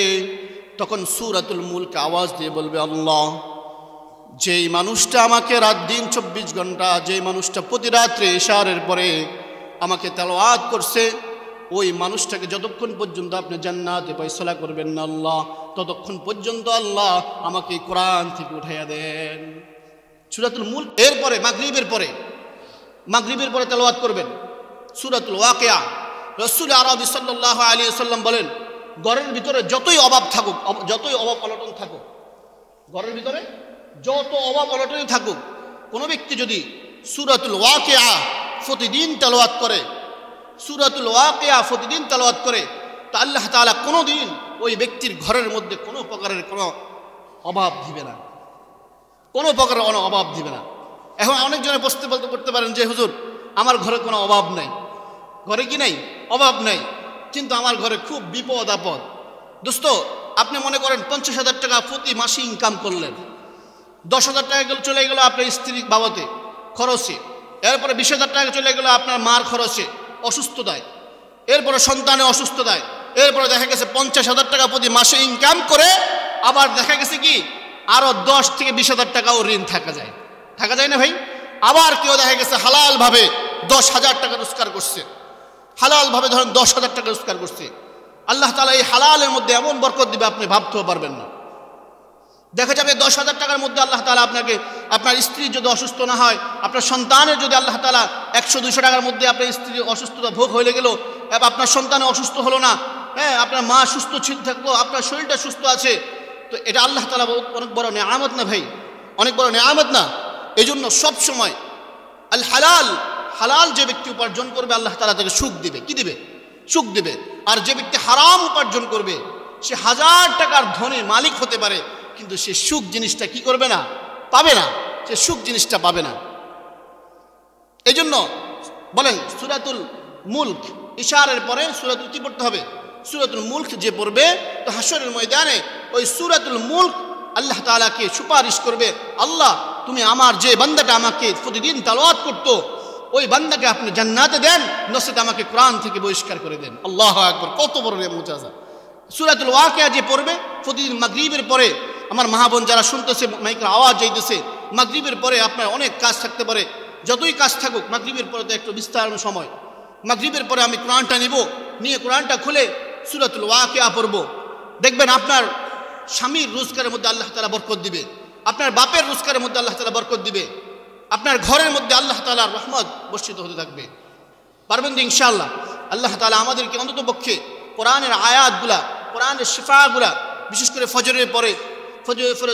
তখন সূরাতুল মুলক আওয়াজ দিয়ে বলবে, আল্লাহ যেই মানুষটা আমাকে রাত দিন 24 ঘন্টা, যেই মানুষটা প্রতি রাত্রে ইশারের পরে আমাকে তেলাওয়াত করছে, ওই মানুষটাকে যতক্ষণ পর্যন্ত আপনি জান্নাতে ফয়সালা করবেন না আল্লাহ, ততক্ষণ পর্যন্ত আল্লাহ আমাকে কোরআন থেকে উঠাইয়া দেন। সূরাতুল মুলক। এরপরে মাগরিবের পরে তেলাওয়াত করবেন সূরাতুল ওয়াকিয়া। রাসূল আরবি সাল্লাল্লাহু আলাইহি ওয়াসাল্লাম বলেন, ঘরের ভিতরে যতই অভাব থাকুক, যতই অভাব অনটন থাকুক, ঘরের ভিতরে যত অভাব অনটনই থাকুক, কোনো ব্যক্তি যদি সূরাতুল ওয়াকিয়া প্রতিদিন তেলাওয়াত করে, সূরাতুল ওয়াকিয়া প্রতিদিন তেলাওয়াত করে, তো আল্লাহ তাআলা কোনোদিন ওই ব্যক্তির ঘরের মধ্যে কোনো প্রকারের কোনো অভাব দিবে না, কোনো প্রকারের অভাব দিবে না। এখন অনেকজনে বলতে পারেন যে হুজুর আমার ঘরে কোনো অভাব নাই, ঘরে কি নাই? অভাব নাই, কিন্তু আমার ঘরে খুব বিপদ আপদ। দোস্ত, আপনি মনে করেন 50,000 টাকা প্রতি মাসে ইনকাম করলেন, 10,000 টাকা চলে গেল আপনার স্ত্রীর বাবদে খরচে, এরপরে 20,000 টাকা চলে গেল আপনার মার খরচে অসুস্থতায়, এরপরে সন্তানের অসুস্থতায়, এরপরে দেখা গেছে 50,000 টাকা প্রতি মাসে ইনকাম করে আবার দেখা গেছে কি আরো 10 থেকে 20,000 টাকাও ঋণ থাকা যায় না ভাই? আবার কেউ দেখা গেছে হালালভাবে 10,000 টাকা রোজগার করছে, হালালভাবে ধরেন 10,000 টাকা রোজগার করছে। আল্লাহ তাআলা এই হালালের মধ্যে এমন বরকত দিবে আপনি ভাবতেও পারবেন না। দেখা যাবে 10,000 টাকার মধ্যে আল্লাহ তাআলা আপনাকে, আপনার স্ত্রী যদি অসুস্থ না হয়, আপনার সন্তানের যদি আল্লাহ তাআলা 100-200 টাকার মধ্যে আপনার স্ত্রীর অসুস্থতা ভোগ হয়ে গেল, আপনার সন্তানের অসুস্থ হলো না, হ্যাঁ আপনার মা সুস্থ থাকলো, আপনার শরীরটা সুস্থ আছে, তো এটা আল্লাহ তাআলা অনেক বড় নেয়ামত না ভাই? অনেক বড় নেয়ামত না? এই জন্য সবসময় আল হালাল যে ব্যক্তি উপার্জন করবে আল্লাহ তাআলা তাকে সুখ দিবে। কি দিবে? সুখ দিবে। আর যে ব্যক্তি হারাম উপার্জন করবে সে 1000 টাকার ধনী মালিক হতে পারে, কিন্তু সে সুখ জিনিসটা কি করবে না? পাবে না, সে সুখ জিনিসটা পাবে না। এই জন্য বলেন সূরাতুল মুলক ইশারের পরে সূরাতুল কি পড়তে হবে? সূরাতুল মুলক যে পড়বে, তো হাশরের ময়দানে ওই সূরাতুল মুলক আল্লাহ তাআলাকে সুপারিশ করবে, আল্লাহ তুমি আমার যে বান্দাটা আমাকে প্রতিদিন তেলাওয়াত করতো, ওই বান্দাকে আপনি জান্নাতে দেন, নসিত আমাকে কোরআন থেকে বহিষ্কার করে দেন। আল্লাহু আকবার, কত বড় মুজাজা। সূরাতুল ওয়াকিয়া যে পড়বে প্রতিদিন মাগরিবের পরে, আমার মা বোন যারা শুনতেছে মাইকের আওয়াজ যাইতেছে, মাগরিবের পরে আপনার অনেক কাজ থাকতে পারে, যতই কাজ থাকুক মাগরিবের পরে তো একটু বিস্তার সময়, মাগরিবের পরে আমি কোরআনটা নিয়ে কোরআনটা খুলে সূরাতুল ওয়াকিয়া পড়ব, দেখবেন আপনার স্বামীর রোজগারের মধ্যে আল্লাহ তাআলা বরকত দিবে, আপনার বাপের রোজগারের মধ্যে আল্লাহ তাআলা বরকত দিবে, আপনার ঘরের মধ্যে আল্লাহ তাআলার রহমত বর্ষিত হতে থাকবে। পারবেন তো ইনশাআল্লাহ? আল্লাহ তাআলা আমাদেরকে অন্তত পক্ষে কোরআনের আয়াতগুলা, কোরআনের শিফাগুলা, বিশেষ করে ফজরের পরে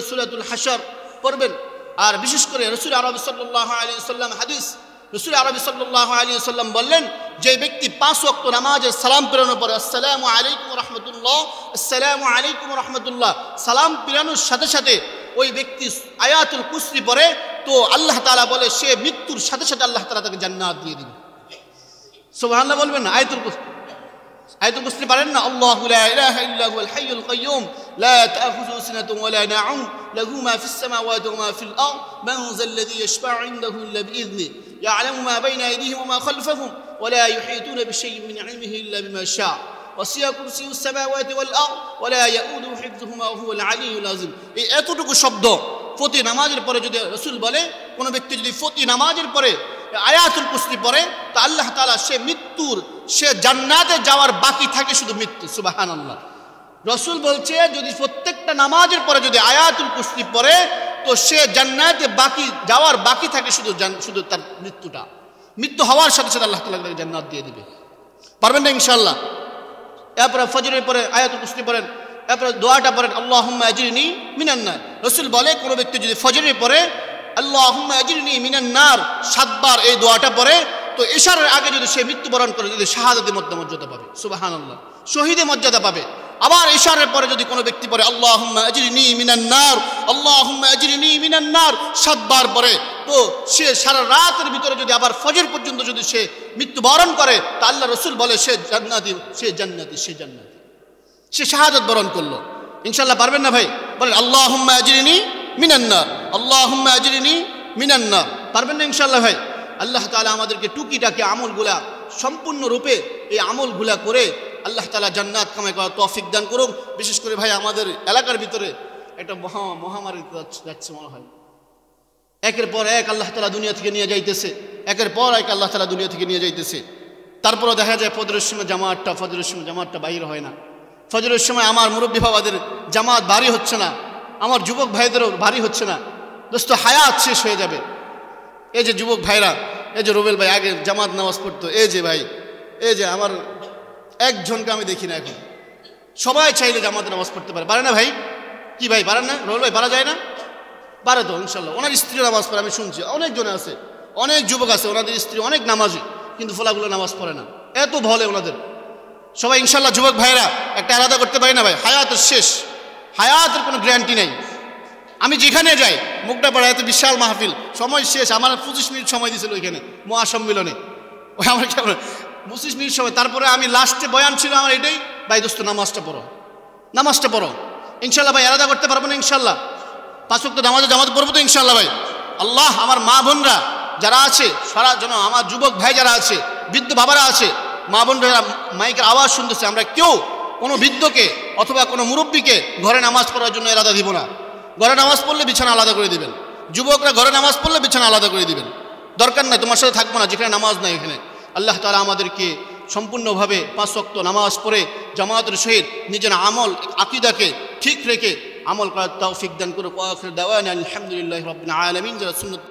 সূরাতুল হাশর পড়বেন। আর বিশেষ করে রাসূল আরবি সাল্লাল্লাহু আলাইহি ওয়াসাল্লাম হাদিস, রাসূল আরবি সাল্লাল্লাহু আলাইহি ওয়াসাল্লাম বললেন, যে ব্যক্তি 5 ওয়াক্ত নামাজের সালাম ফেরানোর পরে আসসালামু আলাইকুম ওয়া রাহমাতুল্লাহ, আসসালামু আলাইকুম ওয়া রাহমাতুল্লাহ সালাম ফেরানোর সাথে সাথে ওই ব্যক্তি আয়াতুল কুরসি পড়ে, তো আল্লাহ তাআলা বলে সে মৃত্যুর সাথে সাথে আল্লাহ তাআলা তাকে জান্নাত দিয়ে দিবে। সুবহানাল্লাহ বলবেন না? আয়াতুল কুরসি পারেন না? আল্লাহু লা ইলাহা ইল্লা হুয়াল হাইয়ুল কাইয়্যুম লা তা'খুযুহু সিনাতুন ওয়া লা না'উম লাহু মা ফিস সামাওয়াতি ওয়া মা ফিল আরদ মান যাল্লাযী ইয়াশফা'ু 'ইনদাহু ইল্লা বিইذনিহি ইয়া'লামু মা বাইনা আইদিহিম ওয়া মা খালফাহুম ওয়া লা ইউহীতুনা বিশাইইন মিন 'ইলমিহি ইল্লা বিমা শা'a ওয়াসি'a কুরসিয়্যুস সামাওয়াতি ওয়াল আরদ ওয়া লা ইয়াউদুহু হিফযুহুমা ওয়া হুয়াল 'আলিয়্যুল 'আযীম। এই এতটুকু শব্দ ফতি নামাজের পরে যদি রাসূল বলে কোনো ব্যক্তি যদি ফতি নামাজের পরে আয়াতুল কুরসি পড়ে তো আল্লাহ তাআলা সে জান্নাতে যাওয়ার বাকি থাকে শুধু মৃত্যু। সুবহানাল্লাহ। রাসূল বলছে যদি প্রত্যেকটা নামাজের পরে যদি আয়াতুল কুরসি পড়ে তো সে জান্নাতে যাওয়ার বাকি থাকে শুধু তার মৃত্যু হওয়ার সাথে সাথে আল্লাহ তাআলা তাকে জান্নাত দিয়ে দিবে। পারবেন না ইনশাআল্লাহ? এরপরে ফজরের পরে আয়াতুল কুরসি পড়েন, এরপরে দোয়াটা পড়েন আল্লাহুম্মা আজরিনি মিনান নার। রাসূল বলে কোনো ব্যক্তি যদি ফজরের পরে আল্লাহুম্মা আজরিনি মিনান নার 7 বার এই দোয়াটা পড়ে তো ইশারের আগে যদি সে মৃত্যুবরণ করে যদি শাহাদাতের মর্যাদা পাবে। সুবহানাল্লাহ। শহীদের মর্যাদা পাবে। আবার ইশারের পরে যদি কোনো ব্যক্তি পড়ে আল্লাহুম্মা আজরিনি মিনান নার, আল্লাহুম্মা আজরিনি মিনান নার 7 বার পড়ে তো সে সারা রাতের ভিতরে যদি আবার ফজর পর্যন্ত যদি সে মৃত্যুবরণ করে তা আল্লাহ রাসূল বলে সে জান্নাতি, সে শাহাদাত বরণ করলো। ইনশাআল্লাহ পারবেন না ভাই? বলেন আল্লাহুম্মা আজরিনি মিনান নার, আল্লাহুম্মা আজরিনি মিনান নার। পারবেন না ইনশাআল্লাহ ভাই? আল্লাহ তাআলা আমাদেরকে টুকিটাকি আমলগুলা সম্পূর্ণরূপে এই আমলগুলা করে আল্লাহ তাআলা জান্নাত কামাই করার তৌফিক দান করুন। বিশেষ করে ভাই আমাদের এলাকার ভিতরে একটা মহামারী যাচ্ছে মনে হয়। একের পর এক আল্লাহ তাআলা দুনিয়া থেকে নিয়ে যাইতেছে, একের পর এক আল্লাহ তাআলা দুনিয়া থেকে নিয়ে যাইতেছে। তারপরও দেখা যায় ফজরের সময় জামাতটা বাইর হয় না। ফজরের সময় আমার মুরব্বী বাবাদের জামাত ভারী হচ্ছে না, আমার যুবক ভাইদেরও ভারী হচ্ছে না। দোস্ত হায়াত শেষ হয়ে যাবে। এই যে যুবক ভাইরা, এই যে রুবেল ভাই আগে জামাত নামাজ পড়তো, এই যে ভাই, এই যে আমার একজনকে আমি দেখি না এখন। সবাই চাইলে জামাতে নামাজ পড়তে পারে, পারে না ভাই? কি ভাই পারেন না? রুবেল ভাই পারা যায় না? পারে তো ইনশাল্লাহ। ওনার স্ত্রীও নামাজ পড়ে, আমি শুনছি অনেকজনে আছে, অনেক যুবক আছে ওনাদের স্ত্রী অনেক নামাজি, কিন্তু ফলাগুলো নামাজ পড়ে না, এত ভলে ওনাদের। সবাই ইনশাল্লাহ যুবক ভাইরা একটা আলাদা করতে পারি না ভাই? হায়াতের শেষ, হায়াতের কোনো গ্যারান্টি নেই। আমি যেখানে যাই মুখটা পড়া, এত বিশাল মাহফিল, সময় শেষ। আমার 25 মিনিট সময় দিয়েছিল ওইখানে মহাসম্মিলনে, ওই আমার কেমন 25 মিনিট সময়। তারপরে আমি লাস্টে বয়ান ছিল আমার এটাই, ভাই দোস্ত নামাজটা পড়ো ইনশাল্লাহ ভাই। আলাদা করতে পারবো না ইনশাল্লাহ? 5 ওয়াক্ত নামাজে জামাত পড়বো তো ইনশাল্লাহ ভাই? আল্লাহ আমার মা বোনরা যারা আছে সারা জন, আমার যুবক ভাই যারা আছে, বৃদ্ধ বাবারা আছে, মা বোনরা মাইকের আওয়াজ শুনতেছে, আমরা কেউ কোনো বৃদ্ধকে অথবা কোনো মুরব্বীকে ঘরে নামাজ পড়ার জন্য এরাদা দিব না। ঘরে নামাজ পড়লে বিছানা আলাদা করে দিবেন। যুবকরা ঘরে নামাজ পড়লে বিছানা আলাদা করে দিবেন, দরকার নাই, তোমার সাথে থাকবো না যেখানে নামাজ নাই এখানে। আল্লাহ তাআলা আমাদেরকে সম্পূর্ণভাবে 5 ওয়াক্ত নামাজ পড়ে জামাতের সহিত নিজের আমল আকীদাকে ঠিক রেখে আমল করার তৌফিক দান করুক। ওয়া আখির দাওয়ানা আলহামদুলিল্লাহি রাব্বিল আলামিন। যারা সুন্নাত